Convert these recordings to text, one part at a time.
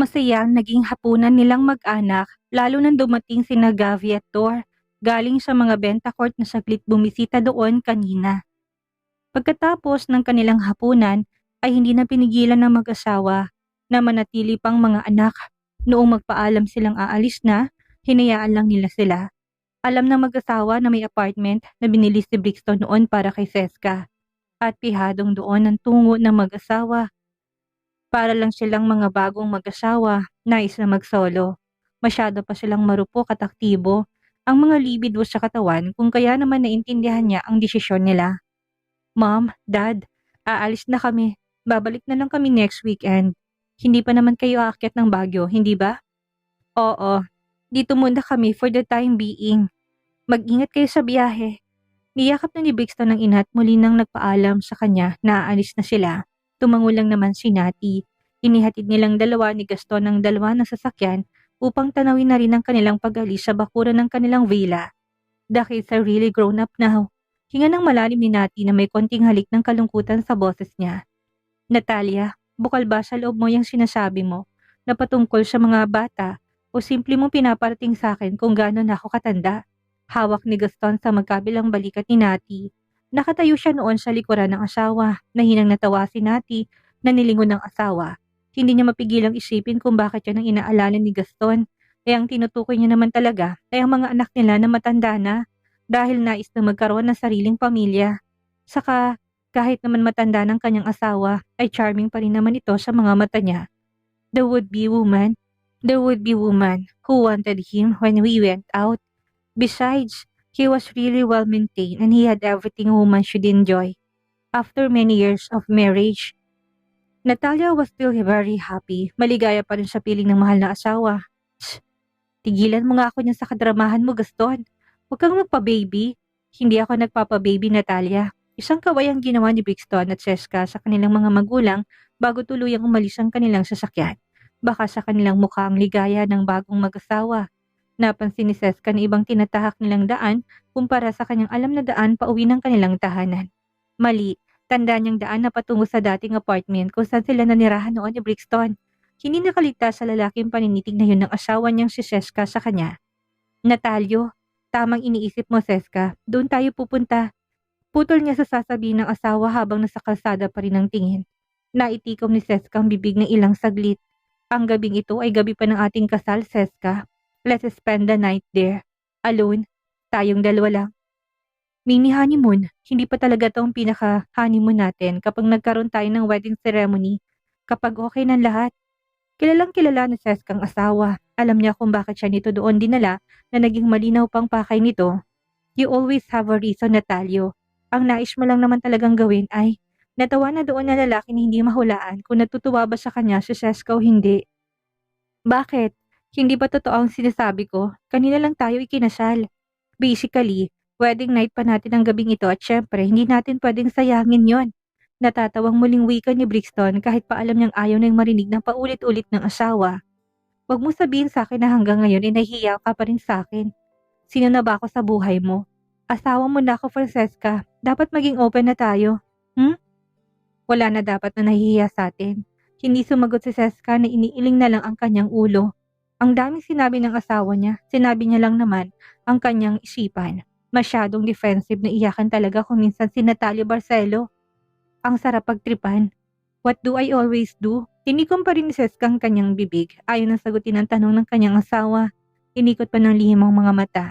Masaya ang naging hapunan nilang mag-anak lalo nang dumating sina Gavi at Tor galing sa mga benta court na saglit bumisita doon kanina. Pagkatapos ng kanilang hapunan ay hindi na pinigilan ng mag-asawa na manatili pang mga anak. Noong magpaalam silang aalis na, hinayaan lang nila sila. Alam ng mag-asawa na may apartment na binili si Brixton noon para kay Seska at pihadong doon ang tungo ng mag-asawa. Para lang silang mga bagong mag-asawa, nais na mag-solo. Masyado pa silang marupok at aktibo ang mga libido sa katawan kung kaya naman naintindihan niya ang desisyon nila. Mom, Dad, aalis na kami. Babalik na lang kami next weekend. Hindi pa naman kayo aakyat ng Baguio, hindi ba? Oo, dito muna kami for the time being. Mag-ingat kayo sa biyahe. Niyakap na ni Brixton ang ina at muli nang nagpaalam sa kanya na aalis na sila. Tumango lang naman si Nati. Inihatid nilang dalawa ni Gaston ang dalawa ng sasakyan upang tanawin na rin ang kanilang pag-alis sa bakuran ng kanilang villa. The kids are really grown up now. Hinga ng malalim ni Nati na may konting halik ng kalungkutan sa boses niya. Natalia, bukal ba sa loob mo yung sinasabi mo na patungkol sa mga bata o simple mong pinaparating sa akin kung gaano na ako katanda? Hawak ni Gaston sa magkabilang balikat ni Nati. Nakatayo siya noon sa likuran ng asawa. Nahinang natawa si Nati na nilingon ng asawa. Hindi niya mapigilang isipin kung bakit yan ang inaalala ni Gaston. Eh ang tinutukoy niya naman talaga ay ang mga anak nila na matanda na dahil nais na magkaroon ng sariling pamilya. Saka kahit naman matanda ng kanyang asawa ay charming pa rin naman ito sa mga mata niya. The would-be woman who wanted him when we went out. Besides, he was really well maintained and he had everything a woman should enjoy. After many years of marriage, Natalia was still very happy. Maligaya pa rin sa piling ng mahal na asawa. Tsk, tigilan mo nga ako niyan sa kadramahan mo, Gaston. Huwag kang magpa-baby. Hindi ako nagpapa-baby, Natalia. Isang kaway ang ginawa ni Brixton at Seska sa kanilang mga magulang bago tuluyang umalis ang kanilang sasakyan. Baka sa kanilang mukha ang ligaya ng bagong mag-asawa. Napansin ni Seska na ibang tinatahak nilang daan kumpara sa kanyang alam na daan pauwi ng kanilang tahanan. Mali, tanda niyang daan na patungo sa dating apartment kung saan sila nanirahan noon ni Brixton. Hindi nakaligtas sa lalaking paninitig na yun ng asawa niyang si Seska sa kanya. Natalyo, tamang iniisip mo, Seska. Doon tayo pupunta. Putol niya sa sasabihin ng asawa habang nasa kalsada pa rin ang tingin. Naitikom ni Seska ang bibig ng ilang saglit. Ang gabing ito ay gabi pa ng ating kasal, Seska. Let's spend the night there. Alone. Tayong dalawa lang. Mini honeymoon. Hindi pa talaga ito ang pinaka-honeymoon natin kapag nagkaroon tayo ng wedding ceremony. Kapag okay ng lahat. Kilalang kilala ni Seska ang asawa. Alam niya kung bakit siya nito doon dinala na naging malinaw pang pakay nito. You always have a reason, Natalyo. Ang nais mo lang naman talagang gawin ay natawa na doon na lalaki na hindi mahulaan kung natutuwa ba sa kanya si Seska o hindi. Bakit? Hindi ba totoo ang sinasabi ko? Kanina lang tayo ikinasal. Basically, wedding night pa natin ang gabing ito at syempre hindi natin pwedeng sayangin yon. Natatawang muling wika ni Brixton kahit pa alam niyang ayaw nang marinig ng paulit-ulit ng asawa. Huwag mo sabihin sa akin na hanggang ngayon ay nahihiya ka pa rin sa akin. Sino na ba ako sa buhay mo? Asawa mo na ako, Francesca. Dapat maging open na tayo. Wala na dapat na nahihiya sa atin. Hindi sumagot si Seska na iniiling na lang ang kanyang ulo. Ang daming sinabi ng asawa niya, sinabi niya lang naman ang kanyang isipan. Masyadong defensive na iyakan talaga kung minsan si Natalia Barcelo. Ang sarap pagtripan. What do I always do? Tinikom pa rin ni Seska ang kanyang bibig. Ayaw nang sagutin ang tanong ng kanyang asawa. Inikot pa ng lihim ang mga mata.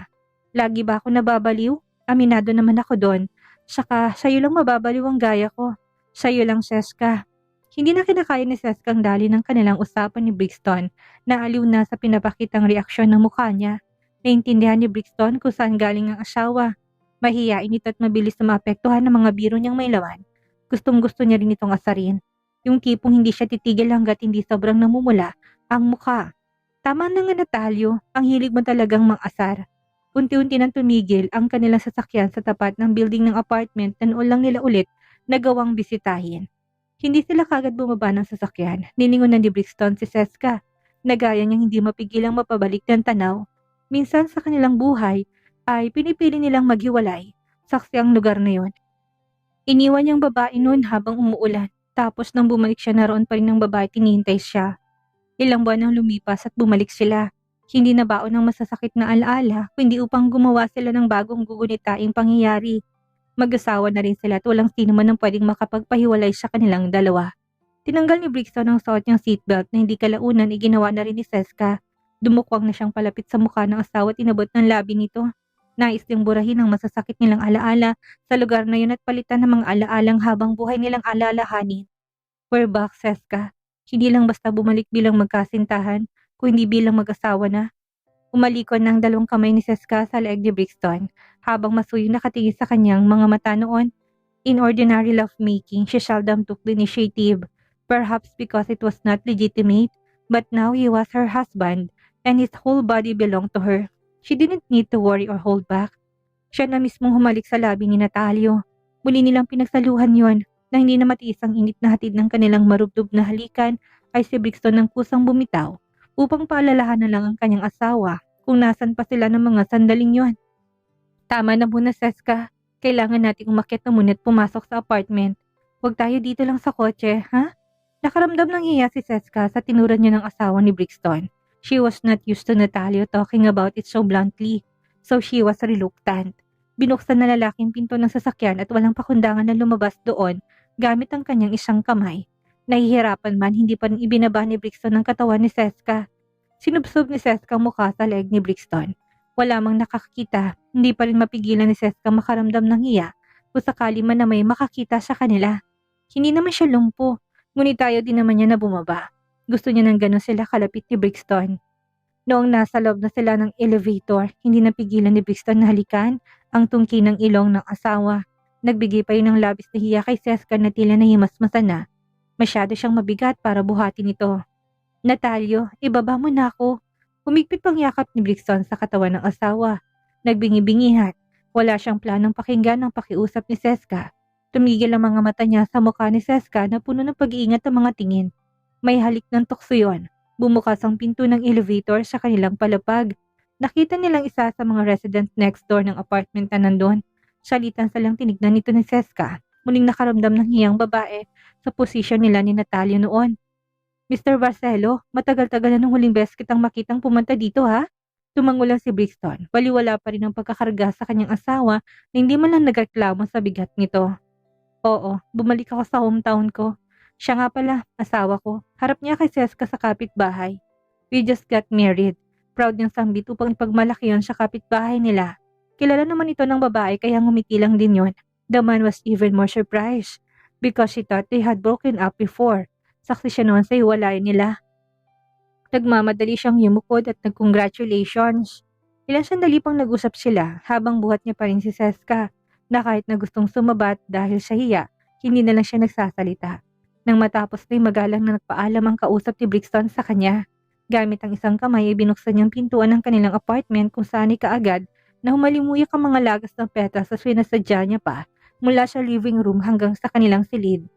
Lagi ba ako nababaliw? Aminado naman ako doon. Saka sa'yo lang mababaliw ang gaya ko. Sa'yo lang, Seska. Hindi na kinakaya ni Seska ang dali ng kanilang usapan ni Brixton. Naaliw na sa pinapakitang reaksyon ng mukha niya. Naintindihan ni Brixton kung saan galing ang asawa. Mahiyain ito at mabilis na maapektuhan ng mga biro niyang may laman. Gustong-gusto niya rin itong asarin. Yung tipong hindi siya titigil hanggat hindi sobrang namumula ang mukha. Tama na nga, Natalyo, ang hilig mo talagang mang-asar. Unti-unti nang tumigil ang kanilang sasakyan sa tapat ng building ng apartment na noon lang nila ulit nagawang bisitahin. Hindi sila kagad bumaba ng sasakyan. Nilingon ni Brixton si Seska. Nagaya niyang hindi mapigilang mapabalik ng tanaw. Minsan sa kanilang buhay ay pinipili nilang maghiwalay. Saksi ang lugar na yon. Iniwan niyang babae noon habang umuulan. Tapos nang bumalik siya naroon pa rin ng babae tinihintay siya. Ilang buwan ang lumipas at bumalik sila. Hindi na baon ng masasakit na alaala, kundi upang gumawa sila ng bagong gugunitaing pangyayari. Mag-asawa na rin sila at walang sino man ang pwedeng makapagpahiwalay sa kanilang dalawa. Tinanggal ni Brixton ang suot niyang seatbelt na hindi kalaunan ginawa na rin ni Seska. Dumukwang na siyang palapit sa mukha ng asawa at inabot ng labi nito. Nais ding burahin ang masasakit nilang alaala sa lugar na yun at palitan ng mga alaalang habang buhay nilang alalahanin. We're back, Seska. Hindi lang basta bumalik bilang magkasintahan, kundi bilang mag-asawa na. Umalikon ng dalawang kamay ni Seska sa leeg ni Brixton, habang masuyo nakatingin sa kanyang mga mata noon. In ordinary lovemaking, she seldom took the initiative, perhaps because it was not legitimate, but now he was her husband, and his whole body belonged to her. She didn't need to worry or hold back. Siya na mismong humalik sa labi ni Natalio. Muli nilang pinagsaluhan yon, na hindi na matiis ang init na hatid ng kanilang marubdob na halikan ay si Brixton ng kusang bumitaw upang paalalahan na lang ang kanyang asawa kung nasan pa sila ng mga sandaling yon. Tama na muna, Seska. Kailangan nating umakyat na muna at pumasok sa apartment. Huwag tayo dito lang sa kotse, ha? Nakaramdam ng hiya si Seska sa tinuran niya ng asawa ni Brixton. She was not used to Natalio talking about it so bluntly, so she was reluctant. Binuksan na lalaking pinto ng sasakyan at walang pakundangan na lumabas doon gamit ang kanyang isang kamay. Nahihirapan man, hindi pa rin ibinaba ni Brixton ang katawan ni Seska. Sinubsob ni Seska ang mukha sa leeg ni Brixton. Wala mang nakakita, hindi pa rin mapigilan ni Seska makaramdam ng hiya kung sakali man na may makakita sa kanila. Hindi naman siya lumpo, ngunit tayo din naman niya na bumaba. Gusto niya nang gano'n sila kalapit ni Brixton. Noong nasa loob na sila ng elevator, hindi napigilan ni Brixton na halikan ang tungki ng ilong ng asawa. Nagbigay pa yun ng labis na hiya kay Seska na tila nahimasmasan na. Masyado siyang mabigat para buhatin ito. Natalio, ibaba mo na ako. Humigpit pang yakap ni Brixton sa katawan ng asawa. Nagbingi-bingihan. Wala siyang planong pakinggan ang pakiusap ni Seska. Tumigil ang mga mata niya sa mukha ni Seska na puno ng pag-iingat ang mga tingin. May halik ng tukso yun. Bumukas ang pinto ng elevator sa kanilang palapag. Nakita nilang isa sa mga resident next door ng apartment na nandun. Salitan salang tinignan nito ni Seska. Muling nakaramdam ng hiyang babae sa posisyon nila ni Natalio noon. Mr. Barcelo, matagal-tagal na nung huling beses kitang makitang pumunta dito, ha? Tumango lang si Brixton. Baliwala pa rin ang pagkakarga sa kanyang asawa na hindi man lang nagreklamo sa bigat nito. Oo, bumalik ako sa hometown ko. Siya nga pala, asawa ko. Harap niya kay Seska sa kapitbahay. We just got married. Proud niyang sambit upang ipagmalaki yon sa kapitbahay nila. Kilala naman ito ng babae kaya ngumiti lang din yon. The man was even more surprised because she thought they had broken up before. Saksi siya noon sa hiwalayan nila. Nagmamadali siyang yumukod at nag-congratulations. Ilang sandali pang nag-usap sila habang buhat niya pa rin si Seska na kahit na gustong sumabat dahil sa hiya, hindi na lang siya nagsasalita. Nang matapos na magalang na nagpaalam ang kausap ni Brixton sa kanya. Gamit ang isang kamay ay binuksan niyang pintuan ng kanilang apartment kung saan ay kaagad na humalimuyak ang mga lagas ng petals sa sinasadya niya pa mula sa living room hanggang sa kanilang silid.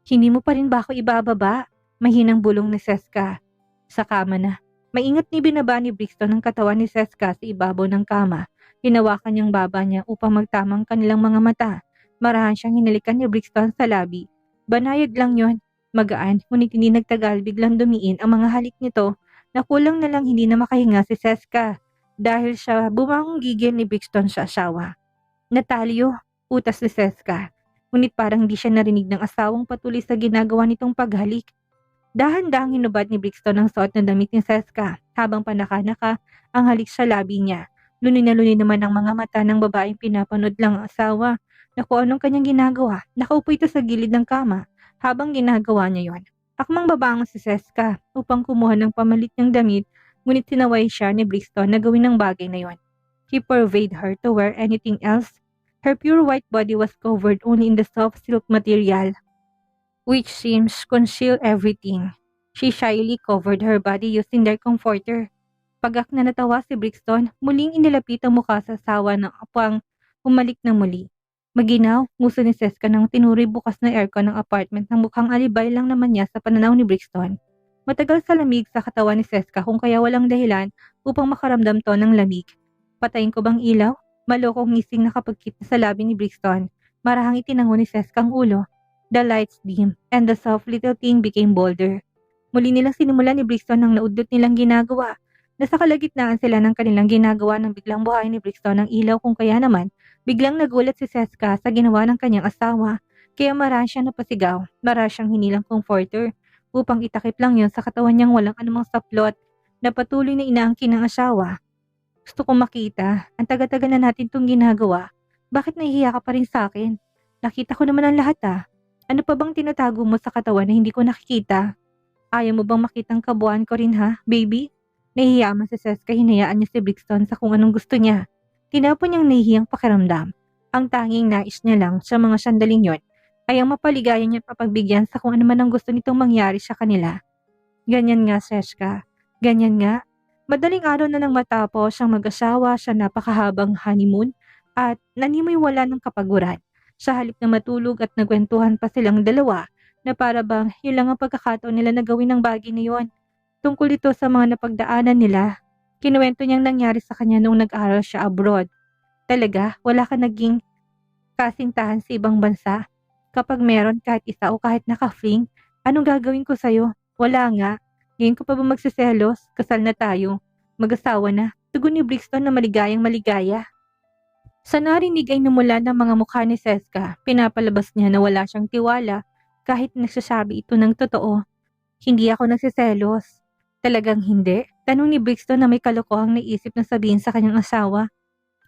Hindi mo pa rin ba ako ibababa? Mahinang bulong ni Seska. Sa kama na. Maingat ni binaba ni Brixton ang katawan ni Seska sa ibabaw ng kama. Hinawakan niyang baba niya upang magtamang kanilang mga mata. Marahan siyang hinalikan ni Brixton sa labi. Banayad lang yon. Magaan, ngunit hindi nagtagal biglang dumiin ang mga halik nito na kulang na lang hindi na makahinga si Seska dahil sa bumangong gigil ni Brixton sa asawa. Natalio, utas ni Seska. Ngunit parang di siya narinig ng asawang patuloy sa ginagawa nitong paghalik. Dahan-dahang hinubad ni Brixton ang suot na damit ni Seska habang panaka-naka ang halik sa labi niya. Lunin na lunin naman ang mga mata ng babaeng pinapanood lang ang asawa na kung anong kanyang ginagawa. Nakaupo ito sa gilid ng kama habang ginagawa niya yon. Akmang babangon si Seska upang kumuha ng pamalit niyang damit, ngunit sinaway siya ni Brixton na gawin ang bagay na yon. He forbade her to wear anything else. Her pure white body was covered only in the soft silk material, which seems conceal everything. She shyly covered her body using their comforter. Pagak na natawa si Brixton, muling inilapit ang mukha sa asawa ng apang umalik na muli. Maginaw, nguso ni Seska nang tinuri bukas na aircon ng apartment ng mukhang alibay lang naman niya sa pananaw ni Brixton. Matagal sa lamig sa katawan ni Seska kung kaya walang dahilan upang makaramdam to ng lamig. Patayin ko bang ilaw? Malokong ngising nakapagkit sa labi ni Brixton. Marahang itinango ni Seska ang ulo. The lights dim and the soft little thing became bolder. Muli nilang sinimulan ni Brixton ang naudlot nilang ginagawa. Nasa kalagitnaan sila ng kanilang ginagawa nang biglang buhayin ni Brixton ang ilaw kung kaya naman, biglang nagulat si Seska sa ginawa ng kanyang asawa. Kaya marahil siyang napasigaw, marahil siyang hinilang comforter upang itakip lang yon sa katawan niyang walang anumang saplot na patuloy na inaangkin ng asawa. Gusto kong makita, ang taga-taga na natin itong ginagawa. Bakit nahihiya ka pa rin sa akin? Nakita ko naman ang lahat ah. Ano pa bang tinatago mo sa katawan na hindi ko nakikita? Ayaw mo bang makitang kabuuan ko rin ha, baby? Nahihiya man si Seska, hinayaan niya si Brixton sa kung anong gusto niya. Tinapon niyang nahihiyang pakiramdam. Ang tanging nais niya lang sa mga sandaling yon ay ang mapaligayan niya at papagbigyan sa kung ano man ang gusto nitong mangyari sa kanila. Ganyan nga, Seska. Ganyan nga. Madaling araw na nang matapos ang mag-asawa sa napakahabang honeymoon at nanimoy wala ng kapaguran. Sa halip na matulog at nagkwentuhan pa silang dalawa na para bang yun lang ang pagkakataon nila na gawin ng bagay na yun. Tungkol ito sa mga napagdaanan nila, kinuwento niyang nangyari sa kanya noong nag-aral siya abroad. Talaga, wala ka naging kasintahan sa ibang bansa? Kapag meron kahit isa o kahit naka-fling, anong gagawin ko sa'yo? Wala nga. Ngayon ko pa ba magsiselos? Kasal na tayo. Mag-asawa na. Tugon ni Brixton na maligayang maligaya. Sa narinig ay namula ng mga mukha ni Seska, pinapalabas niya na wala siyang tiwala kahit nagsasabi ito ng totoo. Hindi ako nagsiselos. Talagang hindi? Tanong ni Brixton na may kalokohang naisip na sabihin sa kanyang asawa.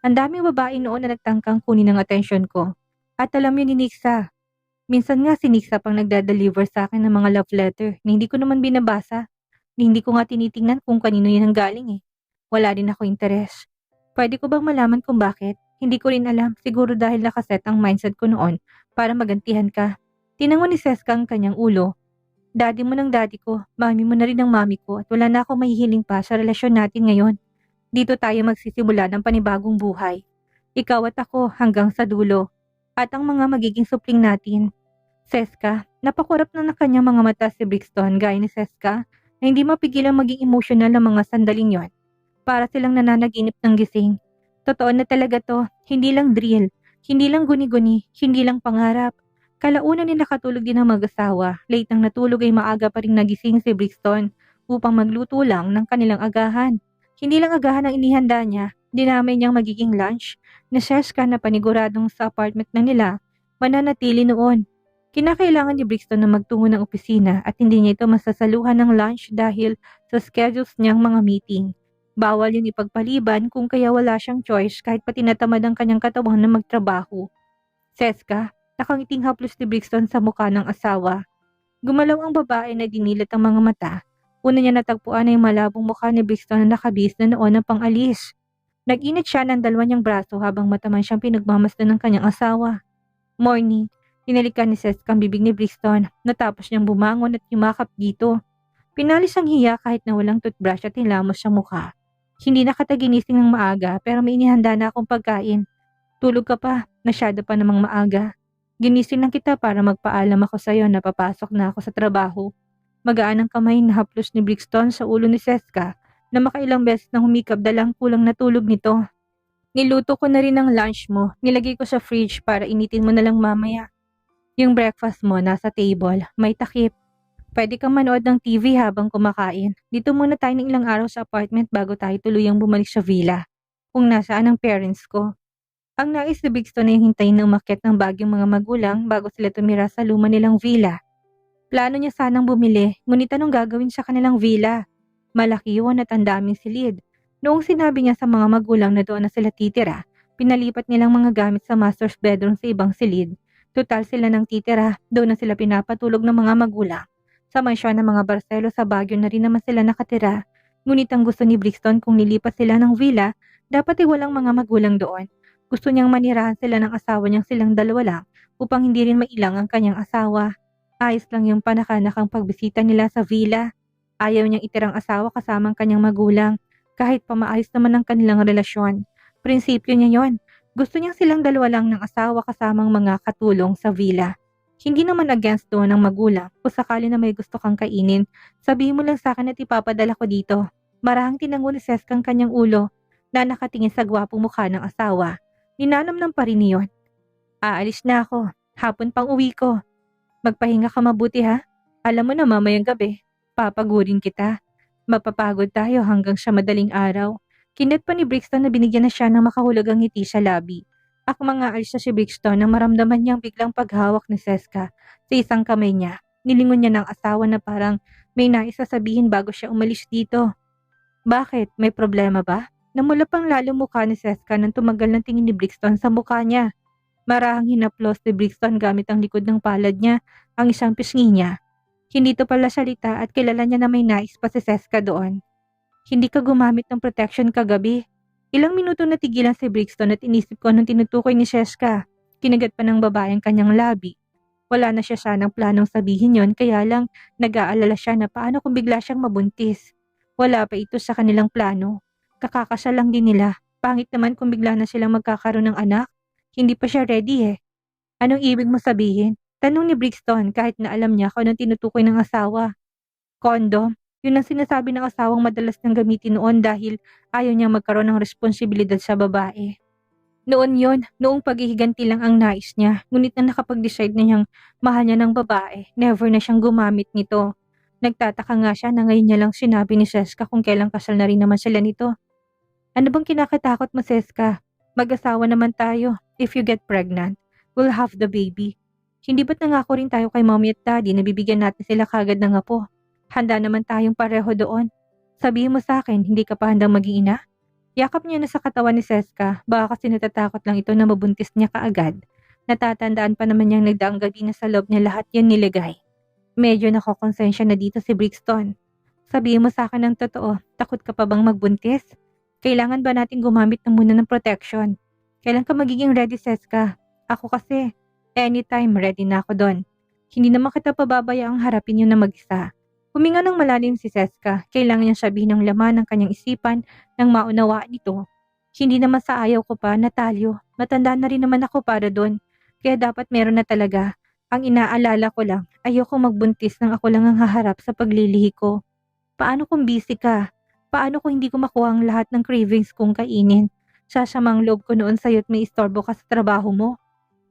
Ang daming babae noon na nagtangkang kunin ang atensyon ko. At alam niyo ni Nixa, minsan nga si Nixa pang nagda-deliver sa akin ng mga love letter na hindi ko naman binabasa. Hindi ko nga tinitingnan kung kanino yan ang galing eh. Wala din ako interes. Pwede ko bang malaman kung bakit? Hindi ko rin alam. Siguro dahil nakaset ang mindset ko noon para magantihan ka. Tinangon ni Seska ang kanyang ulo. Daddy mo ng daddy ko, mami mo na rin ang mami ko at wala na akong mahihiling pa sa relasyon natin ngayon. Dito tayo magsisimula ng panibagong buhay. Ikaw at ako hanggang sa dulo. At ang mga magiging supling natin. Seska, napakurap na kanyang mga mata si Brixton gaya ni Seska na hindi mapigilang maging emotional ang mga sandaling yon. Para silang nananaginip ng gising. Totoo na talaga to, hindi lang drill, hindi lang guni-guni, hindi lang pangarap. Kalaunan ni nakatulog din ang mag-asawa, late nang natulog ay maaga pa rin nagising si Brixton upang magluto lang ng kanilang agahan. Hindi lang agahan ang inihanda niya, dinamay niyang magiging lunch na Seska na paniguradong sa apartment na nila, mananatili noon. Kinakailangan ni Brixton na magtungo ng opisina at hindi niya ito masasaluhan ng lunch dahil sa schedules niyang mga meeting. Bawal yun ipagpaliban kung kaya wala siyang choice kahit pati natamad ang kanyang katawang na magtrabaho. Seska, nakangiting haplos ni Brixton sa mukha ng asawa. Gumalaw ang babae na dinilat ang mga mata. Una niya natagpuan ay malabong mukha ni Brixton na nakabis na noon ng pang-alis. Nag-init siya ng dalawa niyang braso habang mataman siyang pinagmamasdan ng kanyang asawa. Morning, tinalikan ni Seska ang bibig ni Brixton natapos niyang bumangon at yumakap dito. Pinalis ang hiya kahit na walang toothbrush at hilamos sa mukha. Hindi nakataginising ng maaga pero may inihanda na akong pagkain. Tulog ka pa, masyado pa namang maaga. Ginising lang kita para magpaalam ako sa iyo na papasok na ako sa trabaho. Magaan ang kamay na haplos ni Brixton sa ulo ni Seska na makailang beses na humikab dalang kulang na tulog nito. Niluto ko na rin ang lunch mo, nilagay ko sa fridge para initin mo na lang mamaya. Yung breakfast mo nasa table, may takip. Pwede kang manood ng TV habang kumakain. Dito muna tayo ng ilang araw sa apartment bago tayo tuluyang bumalik sa villa. Kung nasaan ang parents ko. Ang nais ni Brixton ay hintayin na umakyat ng bagyong mga magulang bago sila tumira sa luma nilang villa. Plano niya sanang bumili, ngunit anong gagawin sa kanilang villa? Malaki yun at ang daming silid. Noong sinabi niya sa mga magulang na doon na sila titira, pinalipat nilang mga gamit sa master's bedroom sa ibang silid. Total sila ng titira, doon na sila pinapatulog ng mga magulang. Sa mansyon ng mga Barcelo sa Baguio na rin naman sila nakatira. Ngunit ang gusto ni Brixton kung nilipat sila ng villa, dapat ay walang mga magulang doon. Gusto niyang manirahan sila ng asawa niyang silang dalawa lang upang hindi rin mailang ang kanyang asawa. Ayos lang yung panakanakang pagbisita nila sa villa. Ayaw niyang itirang asawa kasama ang kanyang magulang kahit pa maayos naman ang kanilang relasyon. Prinsipyo niya yon. Gusto niyang silang dalawa lang ng asawa kasamang mga katulong sa villa. Hindi naman against doon ng magulang. Kung sakali na may gusto kang kainin, sabihin mo lang sa akin at ipapadala ko dito. Marahang tinango ni Seska ang kanyang ulo na nakatingin sa gwapong mukha ng asawa. Ninanamnam pa rin niyon. Aalis na ako. Hapon pang uwi ko. Magpahinga ka mabuti ha. Alam mo na mamayang gabi. Papagurin kita. Mapapagod tayo hanggang sa madaling araw. Kinat pa ni Brixton na binigyan na siya ng makahulugang ngiti sa labi. Akmang aalis na si Brixton nang maramdaman niyang biglang paghawak ni Seska sa isang kamay niya. Nilingon niya ng asawa na parang may nais sasabihin bago siya umalis dito. Bakit? May problema ba? Namula pang lalo mukha ni Seska nang tumagal ng tingin ni Brixton sa mukha niya. Marahang hinaplos ni Brixton gamit ang likod ng palad niya ang isang pisngi niya. Hindi to pala salita at kilala niya na may nais pa si Seska doon. Hindi ka gumamit ng protection kagabi. Ilang minuto na tigilan si Brixton at inisip ko nung tinutukoy ni Seska. Kinagat pa ng babae ang kanyang labi. Wala na siya sanang planong sabihin yon, kaya lang nag-aalala siya na paano kung bigla siyang mabuntis. Wala pa ito sa kanilang plano. Kakakasal lang din nila. Pangit naman kung bigla na silang magkakaroon ng anak. Hindi pa siya ready eh. Anong ibig mo sabihin? Tanong ni Brixton kahit na alam niya kung anong tinutukoy ng asawa. Condom? Yun ang sinasabi ng asawang madalas nang gamitin noon dahil ayaw niyang magkaroon ng responsibilidad sa babae. Noon yon, noong paghihiganti lang ang nais niya, ngunit na nakapag-decide na niyang mahal niya ng babae, never na siyang gumamit nito. Nagtataka nga siya na ngayon niya lang sinabi ni Seska kung kailang kasal na rin naman sila nito. Ano bang kinakatakot mo, Seska? Mag-asawa naman tayo. If you get pregnant, we'll have the baby. Hindi ba't nangako rin tayo kay mommy at daddy na bibigyan natin sila kagad ng apo? Handa naman tayong pareho doon. Sabihin mo sa akin, hindi ka pa handang maging ina? Yakap niya na sa katawan ni Seska, baka kasi natatakot lang ito na mabuntis niya kaagad. Natatandaan pa naman niyang nagdaang gabi na sa loob niya lahat yan nilagay. Medyo nakokonsensya na dito si Brixton. Sabihin mo sa akin ng totoo, takot ka pa bang magbuntis? Kailangan ba natin gumamit na muna ng protection? Kailan ka magiging ready, Seska? Ako kasi, anytime ready na ako doon. Hindi naman kita pababayaang harapin yun na mag-isa. Huminga ng malalim si Seska, kailangan niyang sabihin ng laman ng kanyang isipan nang maunawaan ito. Hindi naman sa ayaw ko pa, Natalyo. Matanda na rin naman ako para doon. Kaya dapat meron na talaga. Ang inaalala ko lang, ayoko magbuntis nang ako lang ang haharap sa paglilihi ko. Paano kung busy ka? Paano kung hindi ko makuha ang lahat ng cravings kong kainin? Sasamang loob ko noon sa'yo at may istorbo ka sa trabaho mo.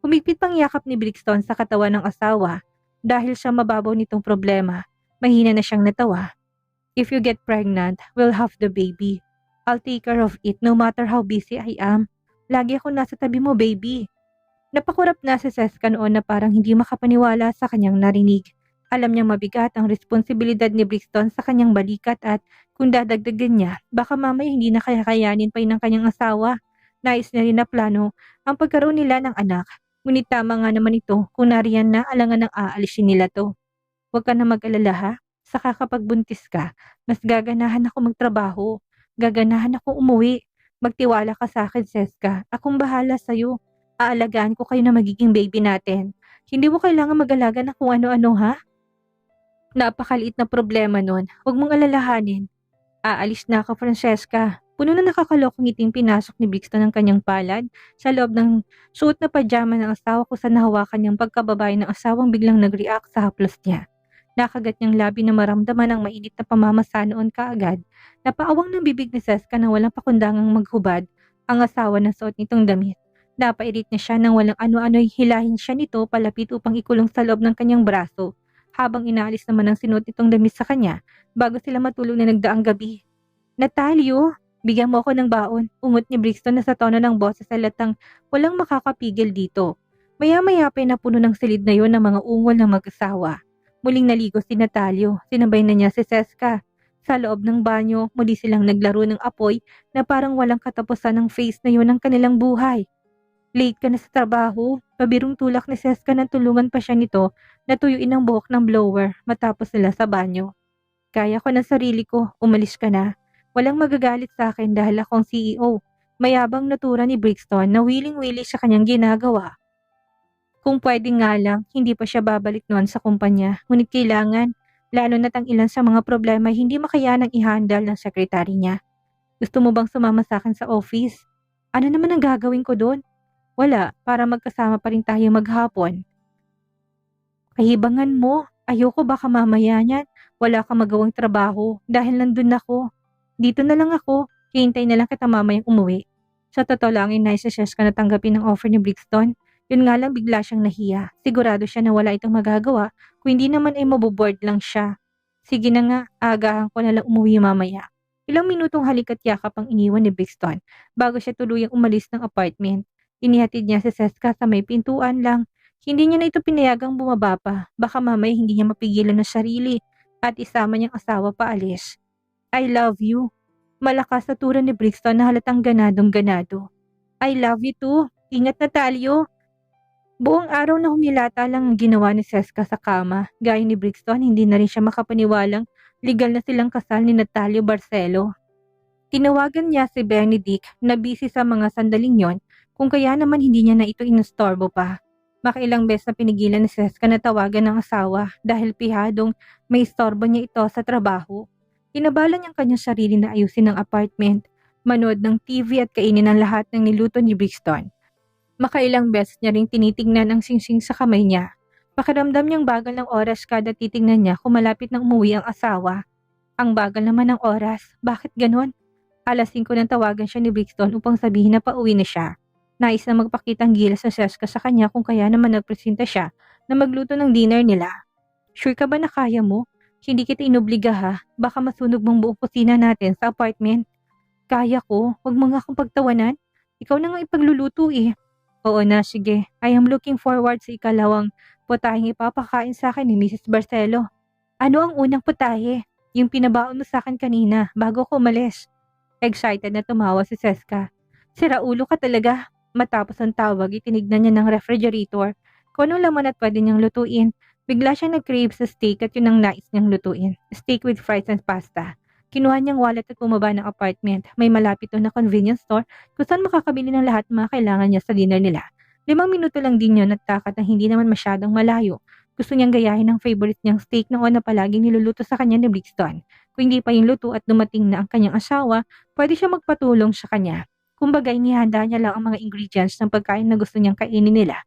Humigpit pang yakap ni Brixton sa katawan ng asawa dahil sa mababaw nitong problema. Mahina na siyang natawa. If you get pregnant, we'll have the baby. I'll take care of it no matter how busy I am. Lagi ako nasa tabi mo, baby. Napakurap na si Seska noon na parang hindi makapaniwala sa kanyang narinig. Alam niyang mabigat ang responsibilidad ni Brixton sa kanyang balikat at kung dadagdagan niya, baka mamaya hindi na kakayanin pa ng kanyang asawa. Nais na rin na plano ang pagkaroon nila ng anak. Ngunit tama nga naman ito kung nariyan na alangan ng aalisin nila to. Huwag ka na mag-alala ha. Saka kapag buntis ka, mas gaganahan ako magtrabaho. Gaganahan ako umuwi. Magtiwala ka sa akin, Seska. Akong bahala sa'yo. Aalagaan ko kayo na magiging baby natin. Hindi mo kailangan mag-alaga na kung ano-ano ha. Napakaliit na problema nun. Huwag mong alalahanin. Aalis na ako, Francesca. Puno na nakakalokong ngiting pinasok ni Brixton ng kanyang palad sa loob ng suot na pajama ng asawa ko sa nahawakan niyang pagkababae ng asawang biglang nag-react sa haplos niya. Nakagat niyang labi na maramdaman ang mainit na pamamasa noon kaagad. Napaawang ng bibig ni Seska nang walang pakundangang maghubad ang asawa na suot nitong damit. Napairit na siya nang walang ano-ano'y hilahin siya nito palapit upang ikulong sa loob ng kanyang braso habang inaalis naman ang sinuot nitong damit sa kanya bago sila matulog na nagdaang gabi. Natalyo, bigyan mo ako ng baon, ungot ni Brixton na sa tono ng boses sa latang walang makakapigil dito. Maya-maya pa na puno ng silid na yon ng mga ungol ng mag-asawa. Muling naligo si Natalyo, sinabay na niya si Seska. Sa loob ng banyo, muli silang naglaro ng apoy na parang walang katapusan ng face na yun ng kanilang buhay. Late ka na sa trabaho, pabirong tulak ni Seska na tulungan pa siya nito na tuyuin ang buhok ng blower matapos nila sa banyo. Kaya ko ng sarili ko, umalis ka na. Walang magagalit sa akin dahil akong CEO. Mayabang natura ni Brixton na willing-willing sa kanyang ginagawa. Kung pwede nga lang, hindi pa siya babalik noon sa kumpanya. Ngunit kailangan, lalo na't ang ilan sa mga problema hindi makayanang i-handle ng sekretary niya. Gusto mo bang sumama sa akin sa office? Ano naman ang gagawin ko doon? Wala, para magkasama pa rin tayo maghapon. Kahibangan mo, ayoko baka mamaya niyan. Wala kang magawang trabaho dahil nandun ako. Dito na lang ako, hihintay na lang kita mamayang umuwi. Sa totoo lang, inaisasyas ka na tanggapin ang offer ni Brixton. Yun nga lang bigla siyang nahiya. Sigurado siya na wala itong magagawa kung hindi naman ay maboboard lang siya. Sige na nga, aagahan ko na lang umuwi mamaya. Ilang minutong halik at yakap ang iniwan ni Brixton bago siya tuluyang umalis ng apartment. Inihatid niya si Seska sa may pintuan lang. Hindi niya na ito pinayagang bumaba pa. Baka mamaya hindi niya mapigilan ng sarili at isama niyang asawa paalis. I love you. Malakas na tura ni Brixton na halatang ganadong ganado. I love you too. Ingat na tayo. Buong araw na humilata lang ang ginawa ni Seska sa kama. Gaya ni Brixton, hindi na rin siya makapaniwalang legal na silang kasal ni Natalio Barcelo. Tinawagan niya si Benedict na busy sa mga sandaling yon, kung kaya naman hindi niya na ito inostorbo pa. Makailang beses na pinigilan ni Seska na tawagan ng asawa dahil pihadong may istorbo niya ito sa trabaho. Inabala niyang kanyang sarili na ayusin ang apartment, manood ng TV at kainin ang lahat ng niluto ni Brixton. Makailang beses niya ring tinitingnan ang singsing sa kamay niya. Pakiramdam niyang bagal ng oras kada titingnan niya kung malapit nang umuwi ang asawa. Ang bagal naman ng oras. Bakit ganon? Alas 5 nang tawagan siya ni Brixton upang sabihin na pauwi na siya. Nais na magpakitang gilas sa Seska sa kanya kung kaya naman nagpresenta siya na magluto ng dinner nila. Sure ka ba na kaya mo? Hindi kita inobliga ha. Baka masunog mong buong kusina natin sa apartment. Kaya ko. Huwag mo nga akong pagtawanan. Ikaw na nga ipagluluto eh. Oo na, sige. I am looking forward sa ikalawang putaheng ipapakain sa akin ni Mrs. Barcelo. Ano ang unang putahe? Yung pinabaon mo sa akin kanina bago ko umalis. Excited na tumawa si Seska. Sira ulo ka talaga. Matapos ang tawag, itinignan niya ng refrigerator kung anong laman at pwede niyang lutuin. Bigla siyang nag-crave sa steak at yun ang nais niyang lutuin. Steak with fries and pasta. Kinuha niyang wallet at bumaba ng apartment. May malapit na convenience store kung saan makakabili ng lahat ng mga kailangan niya sa dinner nila. 5 minuto lang din yun at takat na hindi naman masyadong malayo. Gusto niyang gayahin ang favorite niyang steak noon na palaging niluluto sa kanya ni Brixton. Kung hindi pa yung luto at dumating na ang kanyang asawa, pwede siya magpatulong sa kanya. Kumbaga inihanda niya lang ang mga ingredients ng pagkain na gusto niyang kainin nila.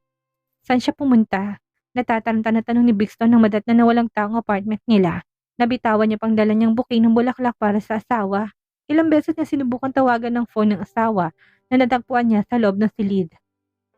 Saan siya pumunta? Natataranta na tanong ni Brixton nang madat na walang taong apartment nila. Nabitawan niya pang dala niyang bouquet ng bulaklak para sa asawa. Ilang beses niya sinubukan tawagan ng phone ng asawa na natagpuan niya sa loob ng silid.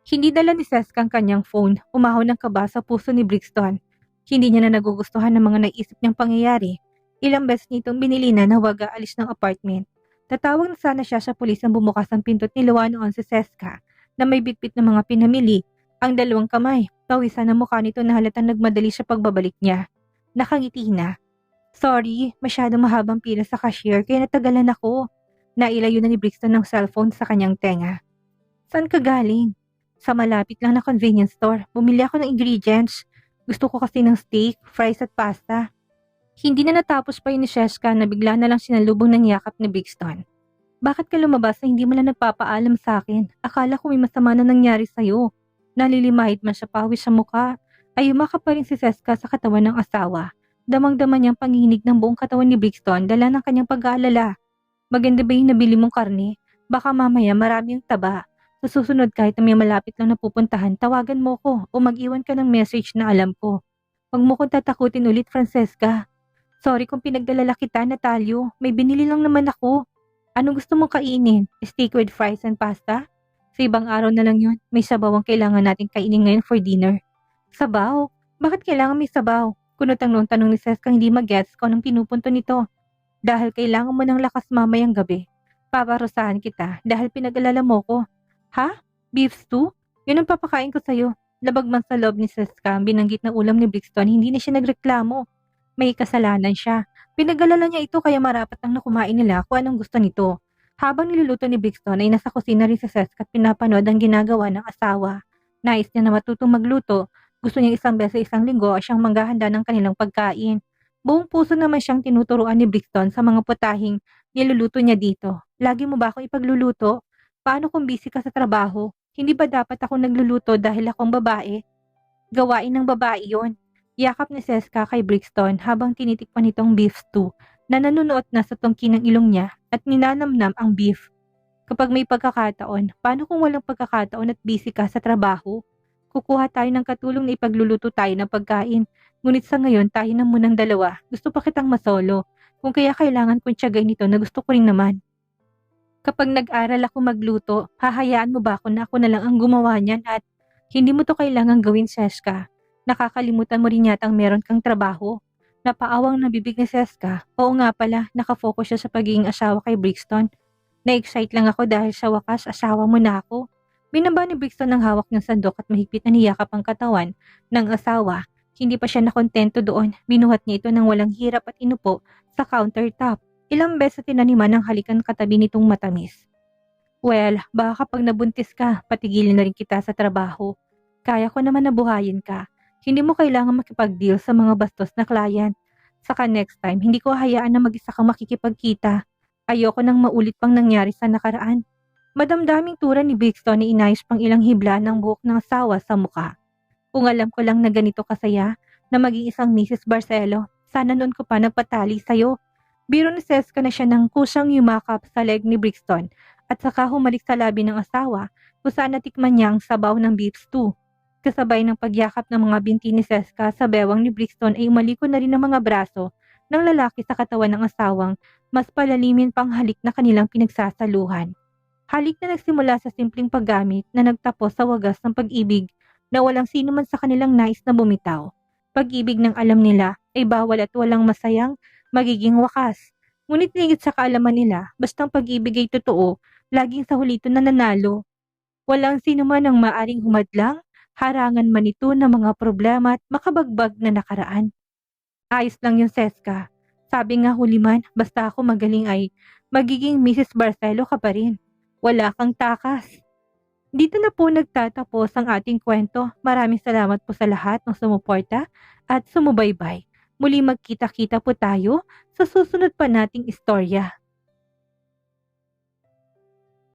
Hindi dala ni Seska ang kanyang phone, umahon ng kaba sa puso ni Brixton. Hindi niya na nagugustuhan ng mga naisip niyang pangyayari. Ilang beses nitong binili na huwag aalis ng apartment. Tatawag na sana siya sa pulis nang bumukas ang pinto at niluwa noon si Seska na may bitbit ng mga pinamili. Ang dalawang kamay, pawisan ang mukha nito na halatang nagmadali sa pagbabalik niya. Nakangiti na. Sorry, masyadong mahabang pila sa cashier kaya natagalan ako. Nailayo na ni Brixton ng cellphone sa kanyang tenga. Saan ka galing? Sa malapit lang na convenience store. Bumili ako ng ingredients. Gusto ko kasi ng steak, fries at pasta. Hindi na natapos pa yun ni Seska na bigla na lang sinalubong ng yakap ni Brixton. Bakit ka lumabas na hindi mo lang nagpapaalam sa akin? Akala ko may masama na nangyari sa'yo. Nalilimahit man sa pawis sa mukha. Ay umaka pa rin si Seska sa katawan ng asawa. Damang-dama niyang panginig ng buong katawan ni Brixton dala ng kanyang pag-aalala. Maganda ba yung nabili mong karne? Baka mamaya marami ang taba. Sa susunod kahit na may malapit lang napupuntahan, tawagan mo ko o mag-iwan ka ng message na alam ko. Huwag mo kong tatakutin ulit, Francesca. Sorry kung pinagdalala kita, Natalio. May binili lang naman ako. Anong gusto mong kainin? Steak with fries and pasta? Sa ibang araw na lang yun. May sabaw ang kailangan natin kainin ngayon for dinner. Sabaw? Bakit kailangan may sabaw? Kunotang noong tanong ni Seska hindi mag-gets ko anong pinupunto nito. Dahil kailangan mo ng lakas mamayang gabi. Paparusahan kita dahil pinag-alala mo ko. Ha? Beef stew? Yun ang papakain ko sa'yo. Labag man sa loob ni Seska, binanggit na ulam ni Brixton, hindi na siya nagreklamo. May kasalanan siya. Pinag-alala niya ito kaya marapat lang na kumain nila kung anong gusto nito. Habang niluluto ni Brixton ay nasa kusina rin si Seska at pinapanood ang ginagawa ng asawa. Nais niya na matutong magluto. Gusto niya isang beses sa isang linggo siyang manghahanda ng kanilang pagkain. Buong puso naman siyang tinuturuan ni Brixton sa mga putahing niluluto niya dito. Lagi mo ba ako ipagluluto? Paano kung busy ka sa trabaho? Hindi ba dapat ako nagluluto dahil akong babae? Gawain ng babae yon. Yakap ni Seska kay Brixton habang tinitikpan nitong beef stew na nanunuot na sa tungki ng ilong niya at ninanamnam ang beef. Kapag may pagkakataon, paano kung walang pagkakataon at busy ka sa trabaho? Kukuha tayo ng katulong na ipagluluto tayo ng pagkain. Ngunit sa ngayon tayo na munang dalawa. Gusto pa kitang masolo. Kung kaya kailangan kong tiyagay nito na gusto ko rin naman. Kapag nag-aral ako magluto, hahayaan mo ba ako na ako na lang ang gumawa niyan at hindi mo to kailangang gawin, Seska. Nakakalimutan mo rin yatang meron kang trabaho. Napaawang na bibig ni Seska. Oo nga pala, nakafocus siya sa pagiging asawa kay Brixton. Na-excite lang ako dahil sa wakas asawa mo na ako. Binaba ni Brixton ang hawak ng sandok at mahigpit na niyakap ang katawan ng asawa. Hindi pa siya nakontento doon. Binuhat niya ito ng walang hirap at inupo sa countertop. Ilang beses tinaniman ng halikan katabi nitong matamis. Well, baka kapag nabuntis ka, patigilin na rin kita sa trabaho. Kaya ko naman na buhayin ka. Hindi mo kailangan makipag-deal sa mga bastos na client. Saka next time, hindi ko hayaan na mag-isa kang makikipagkita. Ayoko nang maulit pang nangyari sa nakaraan. Madamdaming tura ni Brixton ni inayos pang ilang hibla ng buhok ng asawa sa muka. Kung alam ko lang na ganito kasaya, na maging isang Mrs. Barcelo, sana noon ko pa nagpatali sa'yo. Biro ni Seska na siya ng kusang yumakap sa leg ni Brixton at saka humalik sa labi ng asawa kung saan natikman niya ang sabaw ng beef stew. Kasabay ng pagyakap ng mga binti ni Seska sa bewang ni Brixton ay umaliko na rin ang mga braso ng lalaki sa katawan ng asawang mas palalimin pang halik na kanilang pinagsasaluhan. Halik na nagsimula sa simpleng paggamit na nagtapos sa wagas ng pag-ibig na walang sino man sa kanilang nais na bumitaw. Pag-ibig ng alam nila ay bawal at walang masayang magiging wakas. Ngunit higit sa kaalaman nila, bastang pag-ibig ay totoo, laging sa huli ito na nanalo. Walang sino man ang maaring humadlang, harangan man ito ng mga problema at makabagbag na nakaraan. Ayos lang yung Seska. Sabi nga huli man, basta ako magaling ay magiging Mrs. Barcelo ka pa rin. Wala kang takas. Dito na po nagtatapos ang ating kwento. Maraming salamat po sa lahat ng sumuporta at sumubaybay. Muli magkita-kita po tayo sa susunod pa nating istorya.